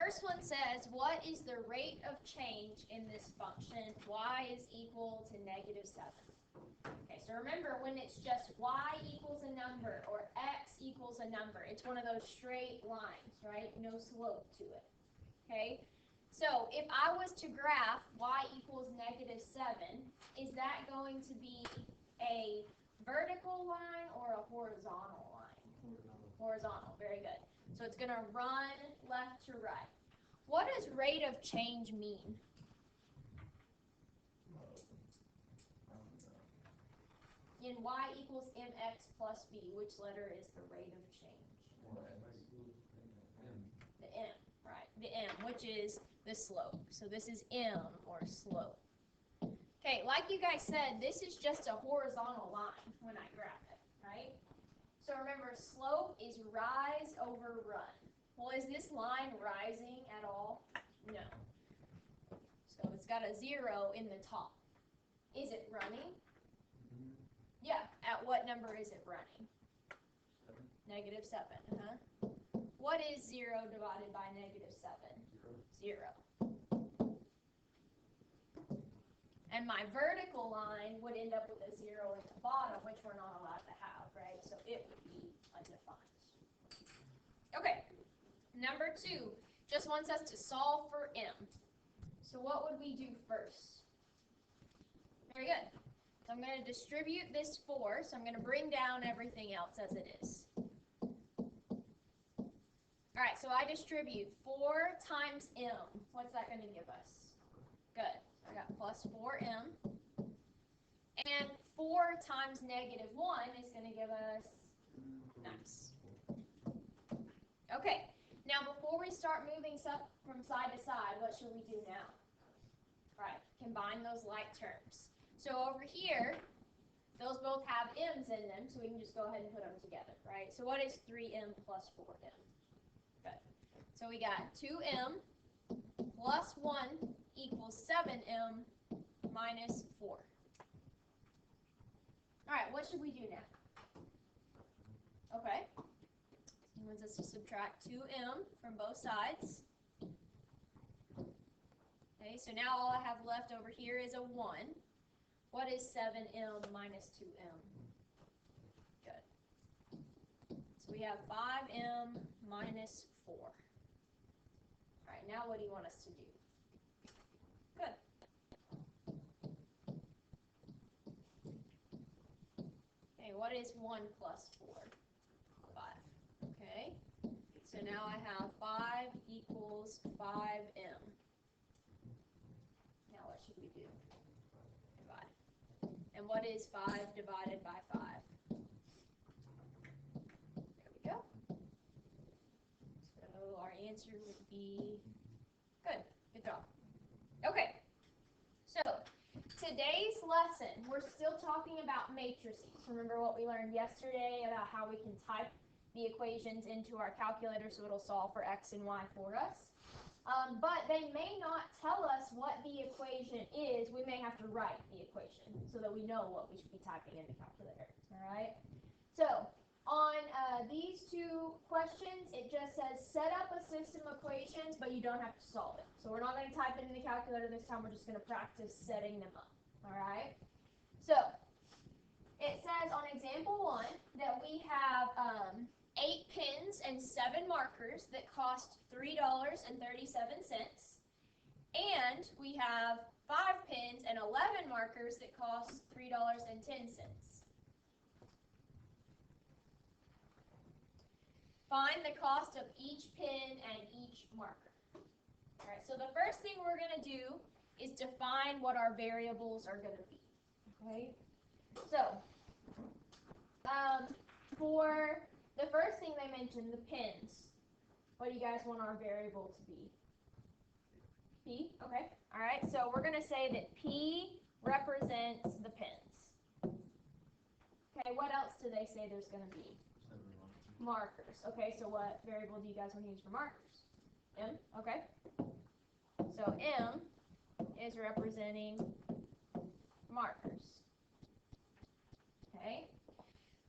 first one says, what is the rate of change in this function? Y is equal to -7. Okay, so remember when it's just y equals a number or x equals a number, it's one of those straight lines, right? No slope to it. Okay, so if I was to graph y equals -7, is that going to be a vertical line or a horizontal line? Horizontal, very good. So it's going to run left to right. What does rate of change mean? In y equals mx plus b, which letter is the rate of change? The m, right. The m, which is the slope. So this is m, or slope. Okay, like you guys said, this is just a horizontal line when I graph it, right? So remember, slope is rise over run. Well, is this line rising at all? No. So it's got a 0 in the top. Is it running? Yeah. At what number is it running? -7. What is 0 divided by -7? 0. And my vertical line would end up with a 0 at the bottom, which we're not allowed to have, right? So it would be undefined. Okay, number 2 just wants us to solve for m. So what would we do first? Very good. So I'm going to distribute this 4, so I'm going to bring down everything else as it is. All right, so I distribute 4 times m. What's that going to give us? Good. I got plus 4m. And 4 times -1 is going to give us, nice. Okay, now before we start moving stuff from side to side, what should we do now? Right, combine those like terms. So over here, those both have m's in them, so we can just go ahead and put them together, right? So what is 3m plus 4m? Good. So we got 2m plus 1 equals 7m minus 4. All right, what should we do now? Okay. He wants us to subtract 2m from both sides. Okay, so now all I have left over here is a 1. What is 7m minus 2m? Good. So we have 5m minus 4. All right, now what do you want us to do? Good. Okay, what is 1 plus 4? 5. Okay, so now I have 5 equals 5m. Now what should we do? Divide. And what is 5 divided by 5? There we go. So our answer would be, good job. Okay, so today's lesson, we're still talking about matrices. Remember what we learned yesterday about how we can type the equations into our calculator so it'll solve for x and y for us. But they may not tell us what the equation is. We may have to write the equation so that we know what we should be typing in the calculator. All right? So on these 2 questions, it just says set up a system of equations, but you don't have to solve it. So we're not going to type it in the calculator this time. We're just going to practice setting them up. All right? So it says on example 1 that we have 8 pens and 7 markers that cost $3.37, and we have 5 pens and 11 markers that cost $3.10. Find the cost of each pen and each marker. All right, so the first thing we're going to do is define what our variables are going to be. Okay, so for the first thing they mentioned, the pens. What do you guys want our variable to be? P, okay. All right, so we're going to say that P represents the pens. Okay, what else do they say there's going to be? Markers. Okay, so what variable do you guys want to use for markers? M, okay. So M is representing markers. Okay.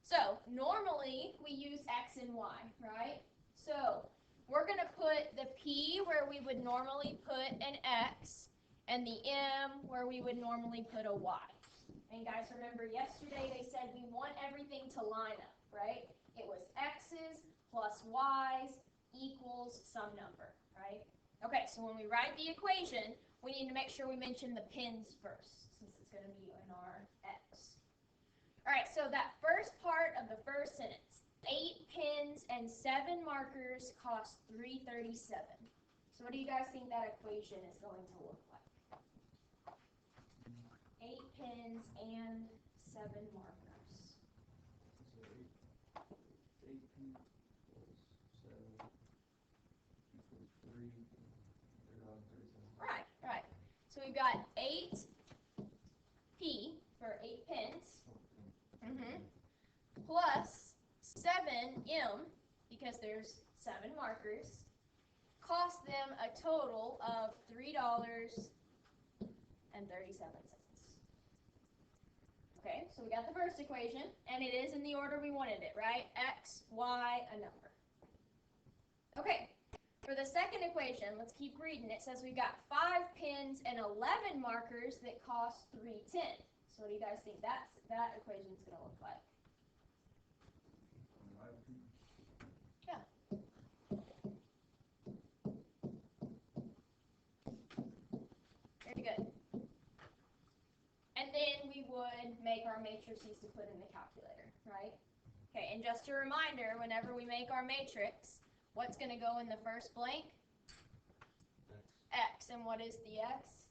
So normally we use X and Y, right? So we're going to put the P where we would normally put an X, and the M where we would normally put a Y. And guys, remember yesterday they said we want everything to line up, right? It was X's plus Y's equals some number, right? Okay, so when we write the equation, we need to make sure we mention the pins first, since it's going to be in our X. All right, so that first part of the first sentence, 8 pins and 7 markers cost $3.37. So what do you guys think that equation is going to look like? 8 pins and 7 markers. So 8 pins plus 7 equals 3. Right. So we've got 8 P for 8 pins. Plus 7 M, because there's 7 markers, cost them a total of $3.37. Okay, so we got the first equation, and it is in the order we wanted it, right? X, Y, a number. Okay, for the second equation, let's keep reading. It says we've got 5 pins and 11 markers that cost $3.10. So what do you guys think that equation is going to look like? Yeah. Very good. And then we would make our matrices to put in the calculator, right? Okay, and just a reminder, whenever we make our matrix, what's going to go in the first blank? X. And what is the X?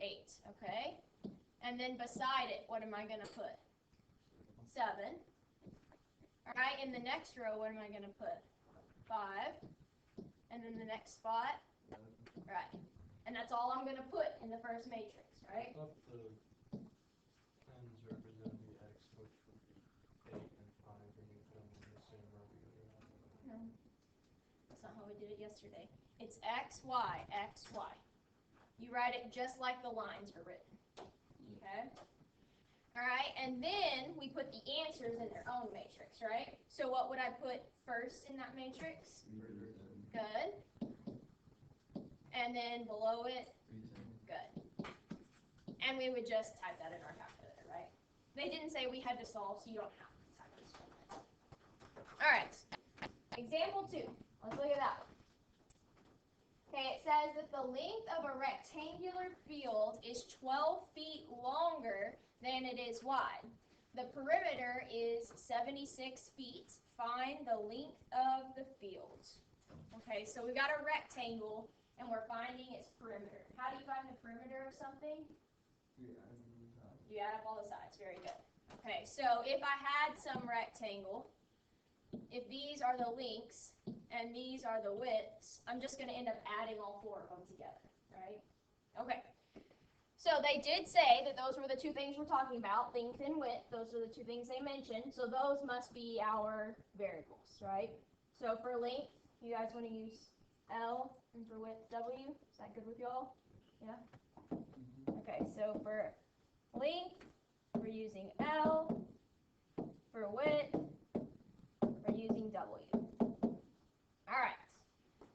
8. Okay. And then beside it, what am I going to put? 7. All right, in the next row, what am I going to put? 5. And then the next spot? Right. And that's all I'm going to put in the first matrix, right? I thought the pins represent the X, which would be 8 and 5, and you put them in the same row together. No. That's not how we did it yesterday. It's X, Y, X, Y. You write it just like the lines are written. Okay? All right, and then we put the answers in their own matrix, right? So what would I put first in that matrix? Good. And then below it? Good. And we would just type that in our calculator, right? They didn't say we had to solve, so you don't have to type this one. All right, example 2. Let's look at that one. Okay, it says that the length of a rectangular field is 12 feet longer than it is wide. The perimeter is 76 feet. Find the length of the field. Okay, so we've got a rectangle, and we're finding its perimeter. How do you find the perimeter of something? You add up all the sides. Very good. Okay, so if I had some rectangle, if these are the lengths and these are the widths, I'm just going to end up adding all 4 of them together, right? Okay. So they did say that those were the 2 things we're talking about, length and width. Those are the 2 things they mentioned. So those must be our variables, right? So for length, you guys want to use L, and for width, W. Is that good with y'all? Yeah? Okay, so for length, we're using L. For width, we're using W. All right.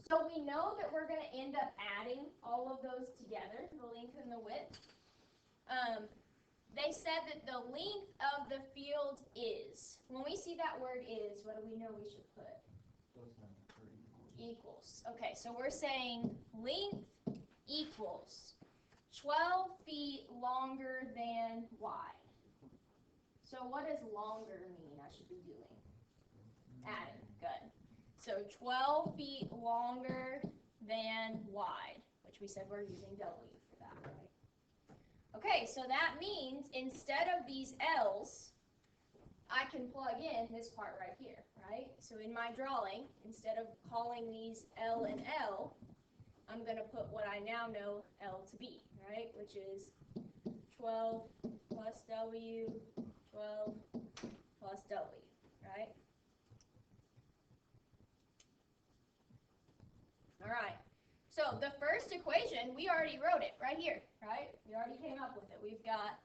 So we know that we're going to end up adding all of those together, the length and the width. They said that the length of the field is. When we see that word is, what do we know we should put? Equals. Okay, so we're saying length equals 12 feet longer than wide. So what does longer mean I should be doing? Adding. Good. So 12 feet longer than wide, which we said we're using W for that, right? Okay, so that means instead of these L's, I can plug in this part right here, right? So in my drawing, instead of calling these L and L, I'm going to put what I now know L to be, right? Which is 12 plus W, 12 plus W, right? All right. So the first equation, we already wrote it right here, right? We already came up with it. We've got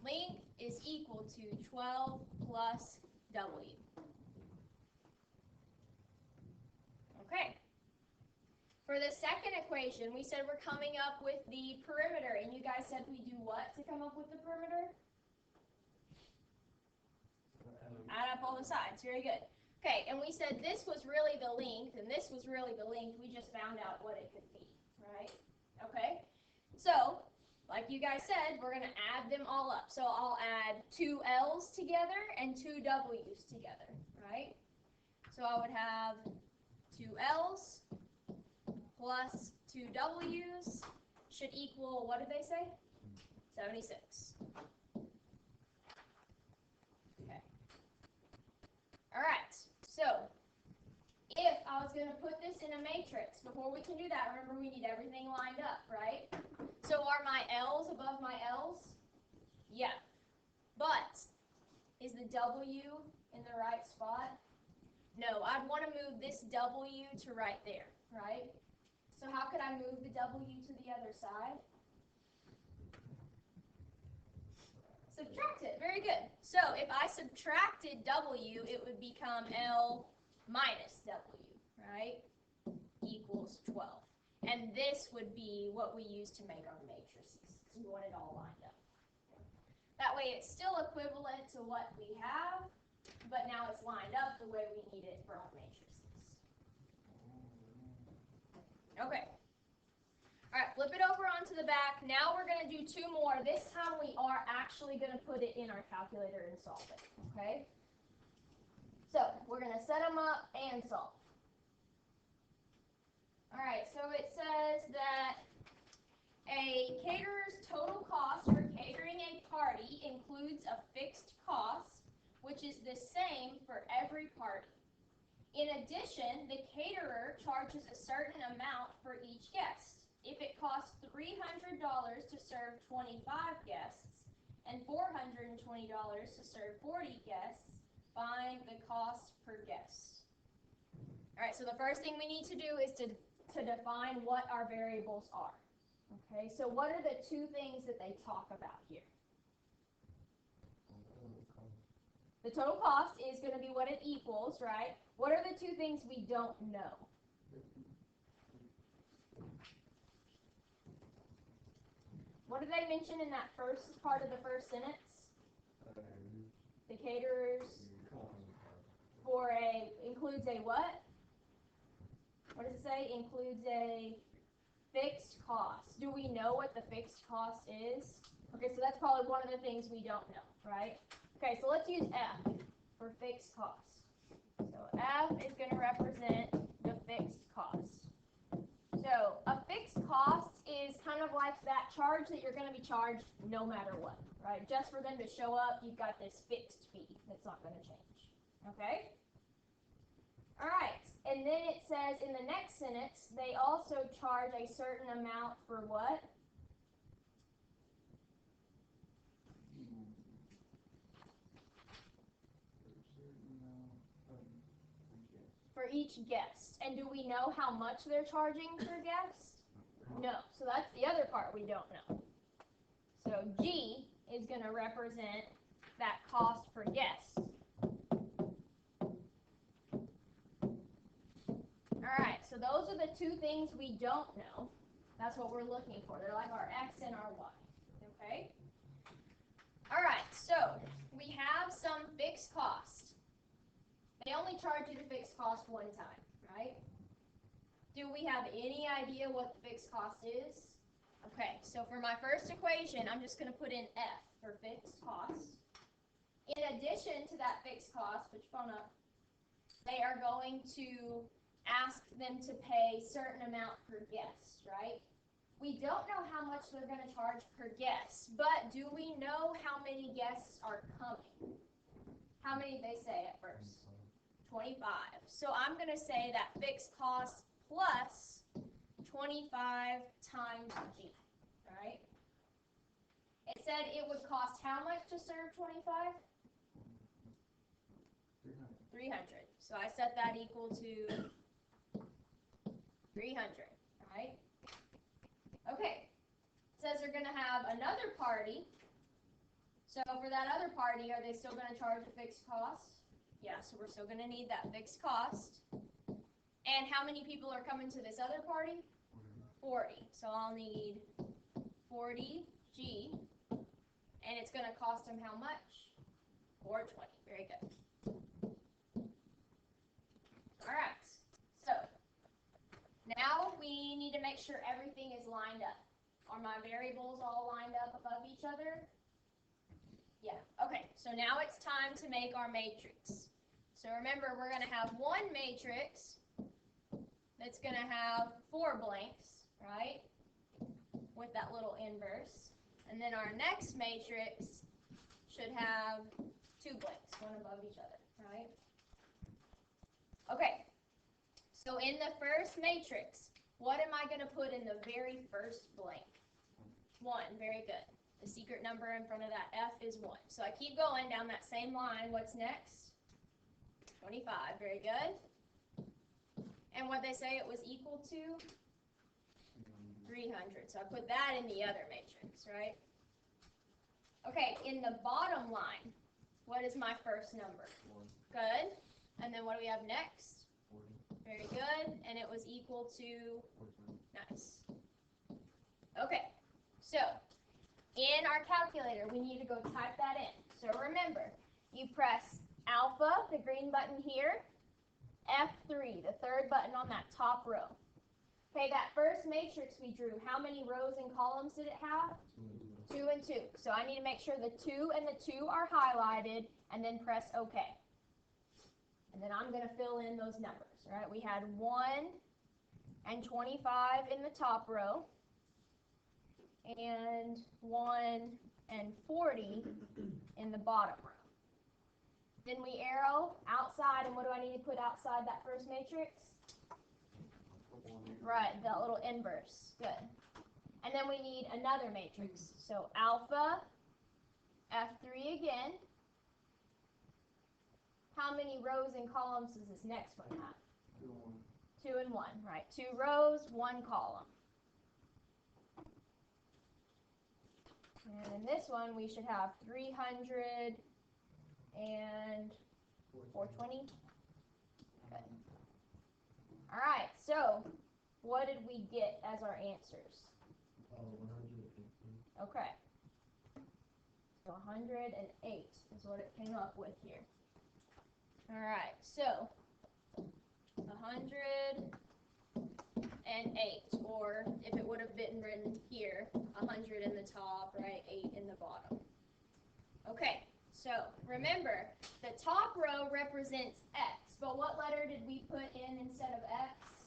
length is equal to 12 plus W. Okay. For the second equation, we said we're coming up with the perimeter, and you guys said we do what to come up with the perimeter? Add up all the sides. Very good. Okay, and we said this was really the length, and this was really the length. We just found out what it could be, right? Okay, so like you guys said, we're going to add them all up. So I'll add 2 L's together and 2 W's together, right? So I would have 2 L's plus 2 W's should equal, what did they say? 76. Okay. All right. So if I was going to put this in a matrix, before we can do that, remember we need everything lined up, right? So are my L's above my L's? Yeah. But is the W in the right spot? No, I'd want to move this W to right there, right? So how could I move the W to the other side? Subtract it. Very good. So if I subtracted W, it would become L minus W, right? Equals 12. And this would be what we use to make our matrices. We want it all lined up. That way it's still equivalent to what we have, but now it's lined up the way we need it for our matrices. Okay. All right, flip it over onto the back. Now we're going to do 2 more. This time we are actually going to put it in our calculator and solve it, okay? So we're going to set them up and solve. All right, so it says that a caterer's total cost for catering a party includes a fixed cost, which is the same for every party. In addition, the caterer charges a certain amount for each guest. If it costs $300 to serve 25 guests and $420 to serve 40 guests, find the cost per guest. All right, so the first thing we need to do is to define what our variables are. Okay, so what are the 2 things that they talk about here? The total cost is going to be what it equals, right? What are the 2 things we don't know? What did they mention in that first part of the first sentence? The caterers includes a what? What does it say? Includes a fixed cost. Do we know what the fixed cost is? Okay, so that's probably one of the things we don't know, right? Okay, so let's use F for fixed cost. So F is going to represent the fixed cost. So a fixed cost is kind of like that charge that you're going to be charged no matter what, right? Just for them to show up, you've got this fixed fee that's not going to change, okay? All right, and then it says in the next sentence, they also charge a certain amount for what? For each guest. And do we know how much they're charging per guest? No. So that's the other part we don't know. So G is going to represent that cost per guest. All right, so those are the 2 things we don't know. That's what we're looking for. They're like our X and our Y. Okay? All right, so we have some fixed cost. They only charge you the fixed cost one time, right? Do we have any idea what the fixed cost is? Okay, so for my first equation, I'm just going to put in F for fixed cost. In addition to that fixed cost, put your phone up, they are going to ask them to pay a certain amount per guest, right? We don't know how much they're going to charge per guest, but do we know how many guests are coming? How many did they say at first? 25. So I'm going to say that fixed cost plus 25 times G, right? It said it would cost how much to serve 25? 300. So I set that equal to 300, right? Okay. It says they're going to have another party. So for that other party, are they still going to charge a fixed cost? Yeah, so we're still going to need that fixed cost. And how many people are coming to this other party? 40. So I'll need 40 G. And it's going to cost him how much? 420. Very good. All right. So now we need to make sure everything is lined up. Are my variables all lined up above each other? Yeah. Okay. So now it's time to make our matrix. So remember, we're going to have one matrix that's going to have 4 blanks, right? With that little inverse. And then our next matrix should have 2 blanks, one above each other, right? Okay. So in the first matrix, what am I going to put in the very first blank? 1. Very good. The secret number in front of that F is 1. So I keep going down that same line. What's next? 25. Very good. And what they say it was equal to? 300. So I put that in the other matrix, right? Okay, in the bottom line, what is my first number? 1. Good. And then what do we have next? 40. Very good. And it was equal to? 40. Nice. Okay. So, in our calculator, we need to go type that in. So remember, you press alpha, the green button here, F3, the third button on that top row. Okay, that first matrix we drew, how many rows and columns did it have? 2 and 2. So I need to make sure the 2 and the 2 are highlighted, and then press OK. And then I'm going to fill in those numbers. Right? We had 1 and 25 in the top row, and 1 and 40 in the bottom row. Then we arrow outside, and what do I need to put outside that first matrix? Right, that little inverse. Good. And then we need another matrix. So alpha, F3 again. How many rows and columns does this next one have? 2 and 1. Right, 2 rows, 1 column. And in this one, we should have 300 and 420. Good. All right, so what did we get as our answers? 118. Okay. So 108 is what it came up with here. All right, so 108, or if it would have been written here, 100 in the top, right, 8 in the bottom. Okay, so remember, the top row represents X, but what letter did we put in instead of X?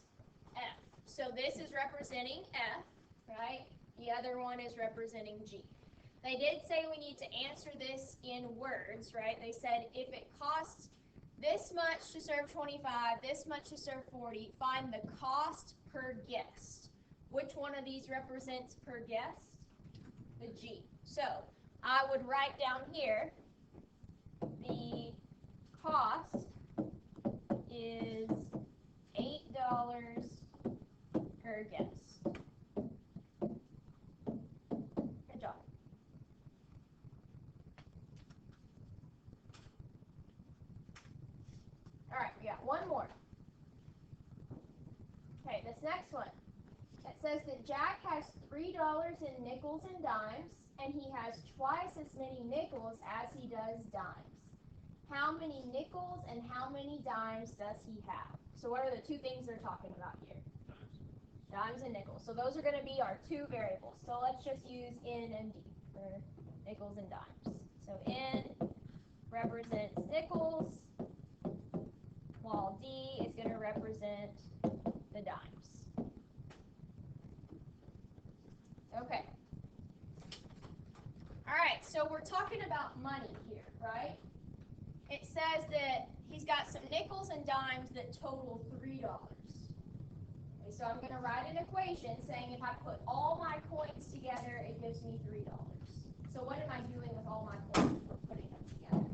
F. So this is representing F, right? The other one is representing G. They did say we need to answer this in words, right? They said if it costs this much to serve 25, this much to serve 40, find the cost per guest. Which one of these represents per guest? The G. So I would write down here the cost is $8 per guest. Good job. All right, we got one more. Okay, this next one. It says that Jack has $3 in nickels and dimes, and he has twice as many nickels as he does dimes. How many nickels and how many dimes does he have? So what are the two things they're talking about here? Dimes and nickels. So those are going to be our two variables. So let's just use N and D for nickels and dimes. So N represents nickels, while D is going to represent the dimes. Okay. All right, so we're talking about money here, right? It says that he's got some nickels and dimes that total $3. Okay, so I'm going to write an equation saying if I put all my coins together, it gives me $3. So what am I doing with all my coins? Putting them together.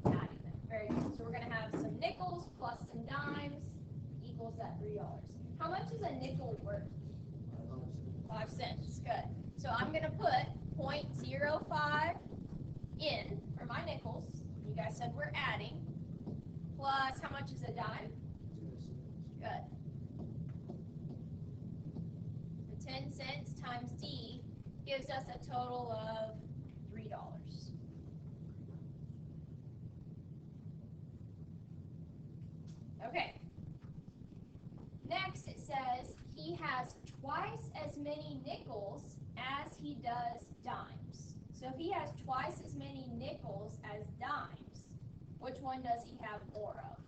Adding them. Very good. So we're going to have some nickels plus some dimes equals that $3. How much is a nickel worth? 5 cents. Good. So I'm going to put 0.05 in for my nickels. You guys said we're adding. Plus, how much is a dime? 2 cents. Good. gives us a total of $3. Okay. Next it says he has twice as many nickels as he does dimes. So if he has twice as many nickels as dimes, which one does he have more of?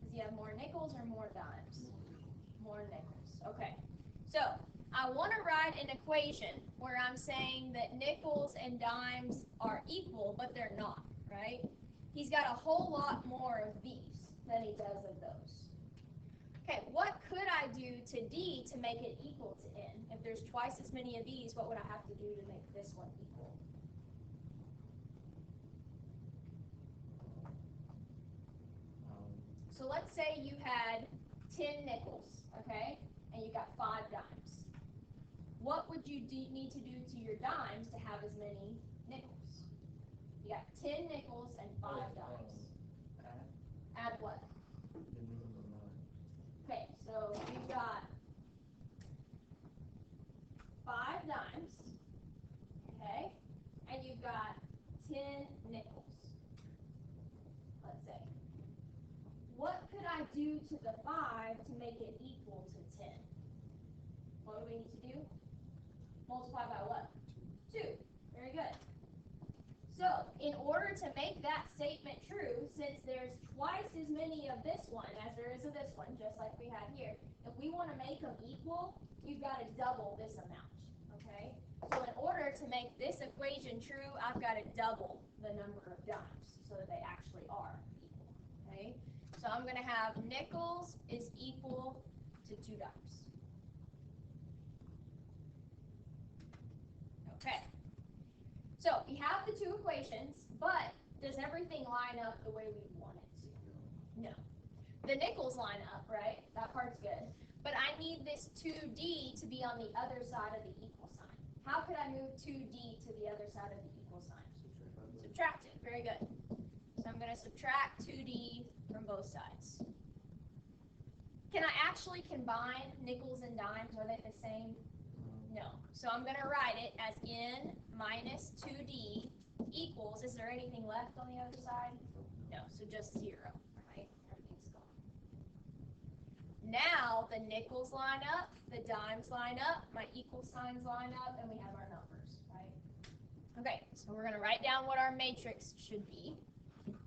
Does he have more nickels or more dimes? More nickels. Okay. So I want to write an equation where I'm saying that nickels and dimes are equal, but they're not, right? He's got a whole lot more of these than he does of those. Okay, what could I do to D to make it equal to N? If there's twice as many of these, what would I have to do to make this one equal? So let's say you had 10 nickels, okay, and you got 5 dimes. What would you need to do to your dimes to have as many nickels? You got 10 nickels and 5 dimes. Add what? Okay, so you've got 5 dimes, okay, and you've got 10 nickels, let's say. What could I do to the 5 to make it equal to 10? What do we need to do? Multiply by what? 2. Very good. So, in order to make that statement true, since there's twice as many of this one as there is of this one, just like we had here, if we want to make them equal, you've got to double this amount, okay? So in order to make this equation true, I've got to double the number of dimes so that they actually are equal, okay? So I'm going to have nickels is equal to 2 dimes. Okay. So we have the 2 equations, but does everything line up the way we want it to? No. The nickels line up, right? That part's good. But I need this 2D to be on the other side of the equal sign. How could I move 2D to the other side of the equal sign? Subtract it. Very good. So I'm going to subtract 2D from both sides. Can I actually combine nickels and dimes? Are they the same? No. So I'm going to write it as N minus 2D equals, is there anything left on the other side? No, so just 0, right? Everything's gone. Now the nickels line up, the dimes line up, my equal signs line up, and we have our numbers, right? Okay, so we're going to write down what our matrix should be.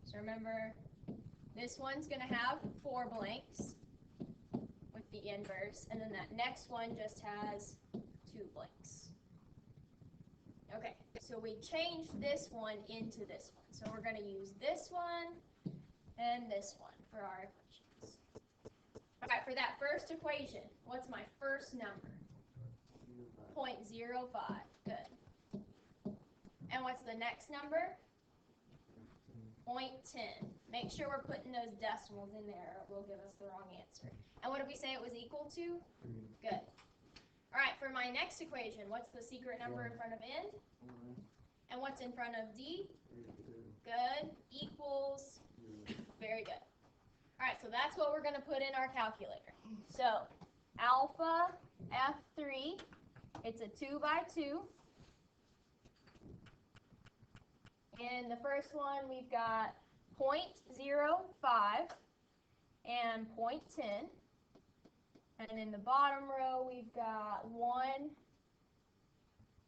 So remember, this one's going to have 4 blanks with the inverse, and then that next one just has 2 blanks. Okay, so we changed this one into this one. So we're going to use this one and this one for our equations. All right, for that first equation, what's my first number? 0.05. Good. And what's the next number? 0.10. Make sure we're putting those decimals in there or it will give us the wrong answer. And what did we say it was equal to? Good. All right, for my next equation, what's the secret number in front of N? And what's in front of D? Good. Equals. Very good. All right, so that's what we're going to put in our calculator. So alpha F3, it's a 2 by 2. In the first one, we've got 0.05 and 0.10. And in the bottom row, we've got 1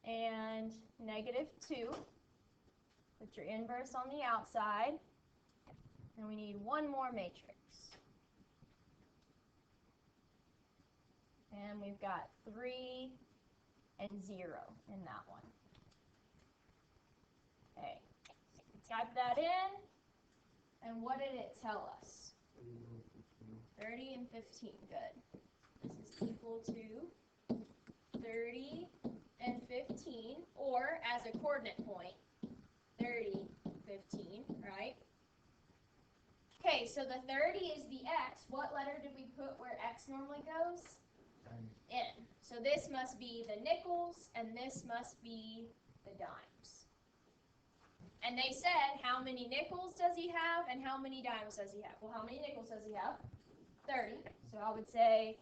and -2. Put your inverse on the outside. And we need one more matrix. And we've got 3 and 0 in that one. Okay, type that in. And what did it tell us? 30 and 15, good. This is equal to 30 and 15, or as a coordinate point, 30, 15, right? Okay, so the 30 is the x. What letter did we put where x normally goes? N. So this must be the nickels, and this must be the dimes. And they said, how many nickels does he have, and how many dimes does he have? Well, how many nickels does he have? 30. So I would say